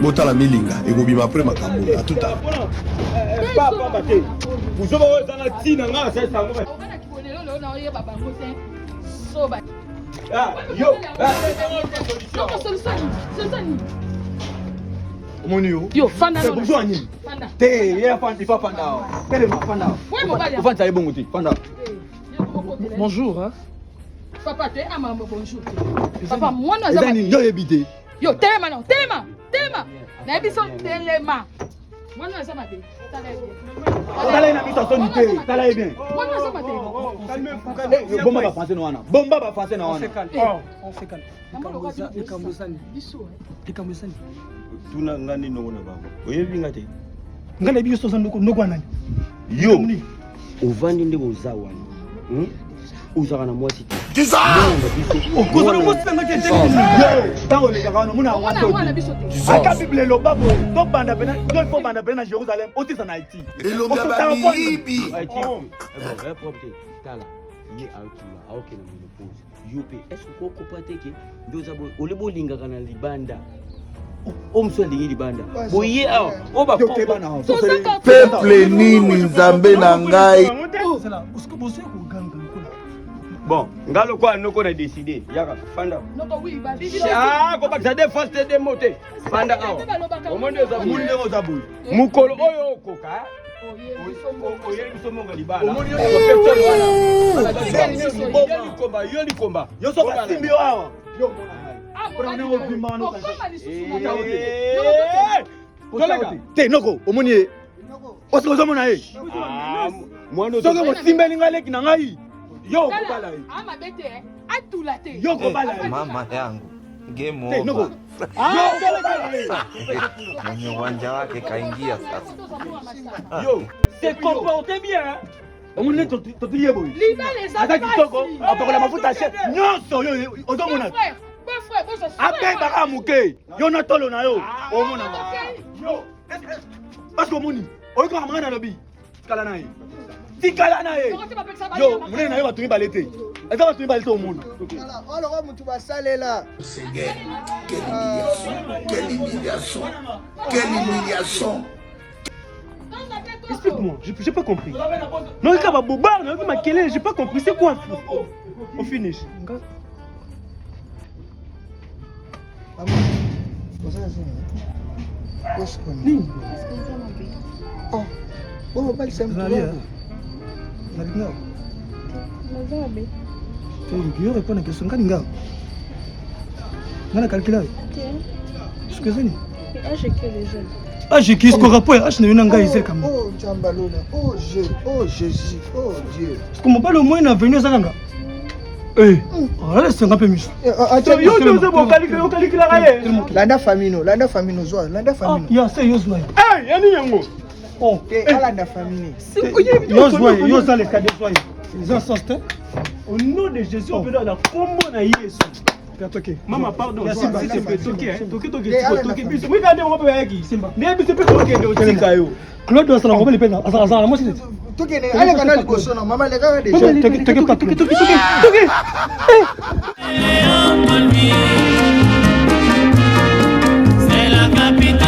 Botala milinga ekobima après makambo ya tout à papa te buzo ba wezana tina nga sa sango ba soba yo omoni yo fanda no buzo anyi te ya fanda ifa fanda pele fanda ufanta ebongo te fanda bonjour hein papa te amambo bonjour papa mwana za yo ebite yo telema non telema na biso telema mwana za mabe tala ina biso soni te tala bien mwana za mabe bomba ba français na wana on se calme ikambosani tuna ngani nongona babo oyebinga te ngana biso so ndoko nani yo ovandi nde bozawa uzaka na mwasi te okozona mosanga te tango lekaka wana muna mwana biso te aka bible eloba boye tobanda pena ifo banda pena na jérusalem otisa na haïti elombi ya bamilibi tala ye aotula aokena monopose yo mpe estce kokopa teke nde oza boye ole bolingaka na libanda o mosu alingi libanda boye awa o peuple nini nzambe na ngai bon ngalo kwa noko na décider yaka fanda ko bakisa de force de moté fanda awa omonde za munde oza boye mukolo oyo okoka oyeli biso monga libala yo likomba yo so basimbi yo awa yo te noko omoni ye osozomona ye soki mosimbeli ngai leki na ngai yo kobala ye yo kobala ye mama yangu ngemo mwenye uwanja wake kaingia sasa. Yo se comporte bien omoni totuye boye aza kitoko apakola mafuta che nyonso yo ozomona abebaka moke yo na tolo na yo omona yo parce que omoni oyokaka manga na lobi tikala na ye yo monene na yo bato mibale te eza bato mibale te omona oloko mutu basalela quelle humiliation. Explique-moi, j'ai pas compris. Non, il y a un bobar, non, j'ai pas compris. C'est quoi au finish? Oh, bali c'est un peu. Tu réponds à la question. On a calculé. Ce que c'est. Ah, j'ai qui ce qu'on rappelle? Ah, je n'ai pas eu comme ça. Oh, Jambalona. Oh, Jésus. Oh, Dieu. Est-ce qu'on parle au moins d'un venu ça là? Eh, là c'est un peu mieux. Yo tu sais bon calculer Landa famino zo, landa famino. Ya c'est yo zo. Eh, yani yango. Oh, landa famino. Yo ça les cadets zo. Ils ont sorti. Au nom de Jésus, on peut dans la combo na Yesu. Maman pardon, si c'est peut toquer biso. Oui, regardez on peut yaki. Mais biso peut toquer de otika yo. Claude doit se la robe les peines. Azala moi c'est. Toquer allez canal bosso non, maman les gars déjà. Toquer. C'est la capitale.